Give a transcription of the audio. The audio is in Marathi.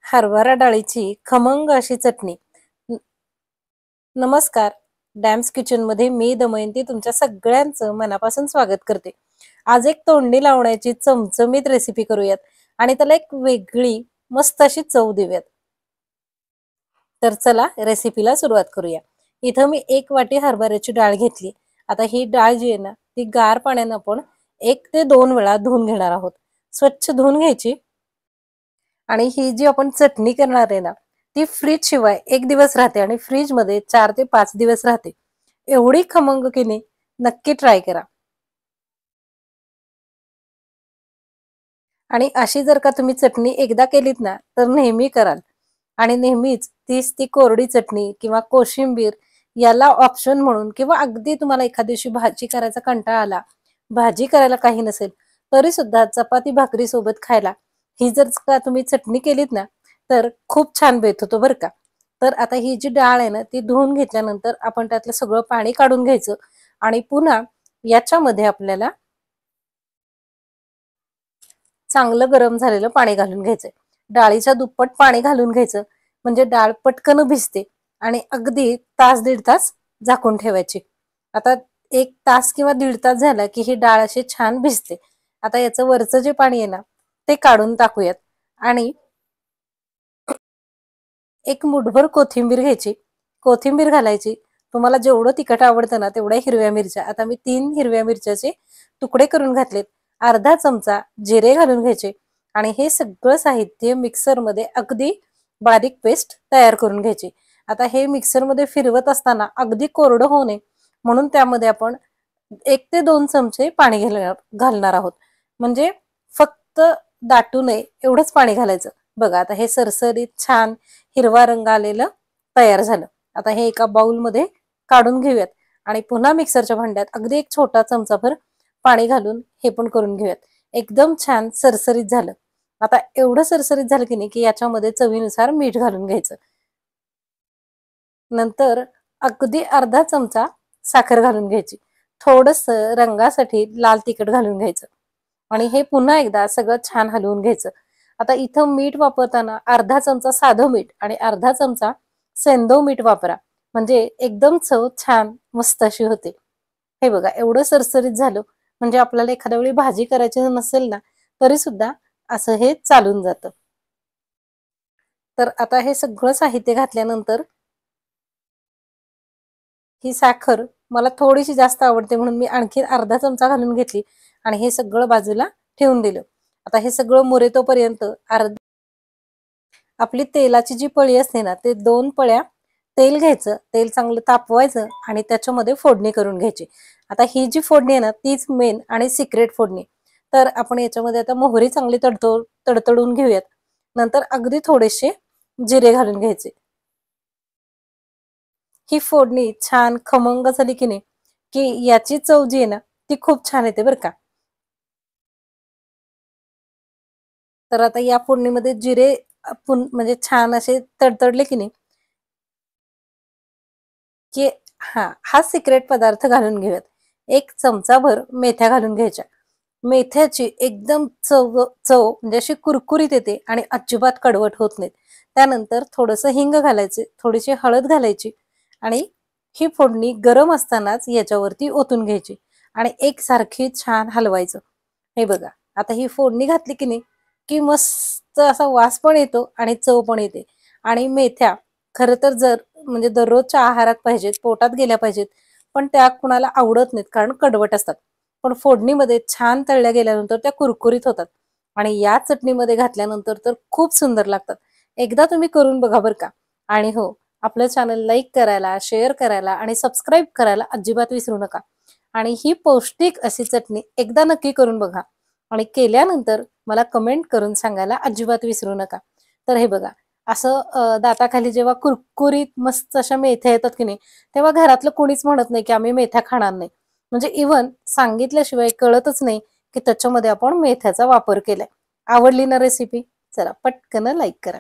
हरभरा डाळीची खमंग अशी चटणी. न- नमस्कार. डॅम्स किचन मध्ये मी दमयंती तुमच्या सगळ्यांचं मनापासून स्वागत करते. आज एक तोंडी लावण्याची चमचमीत रेसिपी करूयात आणि त्याला एक वेगळी मस्त अशी चव देऊयात. तर चला रेसिपीला सुरुवात करूया. इथं मी 1 वाटी हरभऱ्याची डाळ घेतली. आता ही डाळ जी आहे ना ती गार पाण्यानं आपण 1 ते 2 वेळा धुवून घेणार आहोत. स्वच्छ धुवून घ्यायची. आणि ही जी आपण चटणी करणार आहे ना ती फ्रीज शिवाय 1 दिवस राहते आणि फ्रीज मध्ये 4 ते 5 दिवस राहते. एवढी खमंग की नाही, नक्की ट्राय करा. आणि अशी जर का तुम्ही चटणी एकदा केलीत ना तर नेहमी कराल. आणि नेहमीच तीच ती कोरडी चटणी किंवा कोशिंबीर याला ऑप्शन म्हणून किंवा अगदी तुम्हाला एखाद्या दिवशी भाजी करायचा कंटाळा आला, भाजी करायला काही नसेल तरी सुद्धा चपाती भाकरी सोबत खायला ही जर का तुम्ही चटणी केलीत ना तर खूप छान बेत होतो बरं का. तर आता ही जी डाळ आहे ना ती धुवून घेतल्यानंतर आपण त्यातलं सगळं पाणी काढून घ्यायचं आणि पुन्हा याच्यामध्ये आपल्याला चांगलं गरम झालेलं पाणी घालून घ्यायचंय. डाळीच्या दुप्पट पाणी घालून घ्यायचं म्हणजे डाळ पटकन भिजते आणि अगदी तास दीड तास झाकून ठेवायची. आता 1 तास किंवा दीड तास झाला की ही डाळ अशी छान भिजते. आता याचं वरचं जे पाणी आहे ना ते काढून टाकूयात आणि एक मुठभर कोथिंबीर घ्यायची. कोथिंबीर घालायची. तुम्हाला जेवढं तिखट आवडतं ना तेवढ्या हिरव्या मिरच्या. आता मी 3 हिरव्या मिरच्याचे तुकडे करून घातलेत. अर्धा चमचा जिरे घालून घ्यायचे आणि हे सगळं साहित्य मिक्सरमध्ये अगदी बारीक पेस्ट तयार करून घ्यायची. आता हे मिक्सरमध्ये फिरवत असताना अगदी कोरडं होऊ नये म्हणून त्यामध्ये आपण 1 ते 2 चमचे पाणी घालणार आहोत. म्हणजे फक्त दाटू नये एवढंच पाणी घालायचं. बघा आता हे सरसरीत छान हिरवा रंग आलेलं तयार झालं. आता हे एका बाउलमध्ये काढून घेऊयात आणि पुन्हा मिक्सरच्या भांड्यात अगदी एक छोटा चमचाभर पाणी घालून हे पण करून घेऊयात. एकदम छान सरसरीत झालं. आता एवढं सरसरीत झालं की नाही की याच्यामध्ये चवीनुसार मीठ घालून घ्यायचं. नंतर अगदी अर्धा चमचा साखर घालून घ्यायची. थोडंसं रंगासाठी लाल तिखट घालून घ्यायचं आणि हे पुन्हा एकदा सगळं छान हलवून घ्यायचं. आता इथं मीठ वापरताना अर्धा चमचा साधं मीठ आणि अर्धा चमचा सेंधव मीठ वापरा. म्हणजे एकदम चव छान मस्त अशी होते. हे बघा एवढं सरसरीत झालं म्हणजे आपल्याला एखाद्या वेळी भाजी करायची नसेल ना तरी सुद्धा असं हे चालून जातं. तर आता हे सगळं साहित्य घातल्यानंतर ही साखर मला थोडीशी जास्त आवडते म्हणून मी आणखी अर्धा चमचा घालून घेतली आणि हे सगळं बाजूला ठेवून दिलं. आता हे सगळं मुरेतोपर्यंत आपली तेलाची जी पळी असते ना ते 2 पळ्या तेल घ्यायचं. तेल चांगलं तापवायचं आणि त्याच्यामध्ये फोडणी करून घ्यायची. आता ही जी फोडणी आहे ना तीच मेन आणि सिक्रेट फोडणी. तर आपण याच्यामध्ये आता मोहरी चांगली तडतडून घेऊयात. नंतर अगदी थोडेसे जिरे घालून घ्यायचे. ही फोडणी छान खमंग झाली की नाही की याची चव जी आहे ना ती खूप छान येते बरं का. तर आता या फोडणीमध्ये जिरे म्हणजे छान असे तडतडले की नाही की हा सिक्रेट पदार्थ घालून घेऊयात. 1 चमचाभर मेथ्या घालून घ्यायच्या. मेथ्याची एकदम चव चव म्हणजे अशी कुरकुरीत येते आणि अजिबात कडवट होत नाहीत. त्यानंतर थोडंसं हिंग घालायचे, थोडीशी हळद घालायची आणि ही फोडणी गरम असतानाच याच्यावरती ओतून घ्यायची आणि एकसारखी छान हलवायचं. हे बघा आता ही फोडणी घातली की नाही की मस्त असा वास पण येतो आणि चव पण येते. आणि मेथ्या खरं तर जर म्हणजे दररोजच्या आहारात पाहिजेत, पोटात गेल्या पाहिजेत, पण त्या कुणाला आवडत नाहीत कारण कडवट असतात. पण फोडणीमध्ये छान तळल्या गेल्यानंतर त्या कुरकुरीत होतात आणि या चटणीमध्ये घातल्यानंतर तर खूप सुंदर लागतात. एकदा तुम्ही करून बघा बरं का. आणि हो, आपलं चॅनल लाईक करायला, शेअर करायला आणि सबस्क्राईब करायला अजिबात विसरू नका. आणि ही पौष्टिक अशी चटणी एकदा नक्की करून बघा आणि केल्यानंतर मला कमेंट करून सांगायला अजिबात विसरू नका. तर हे बघा असं दाताखाली जेव्हा कुरकुरीत मस्त अशा मेथ्या येतात की नाही तेव्हा घरातलं कोणीच म्हणत नाही की आम्ही मेथ्या खाणार नाही. म्हणजे इव्हन सांगितल्याशिवाय कळतच नाही की त्याच्यामध्ये आपण मेथ्याचा वापर केलाय. आवडली ना रेसिपी? चला पटकन लाईक करा.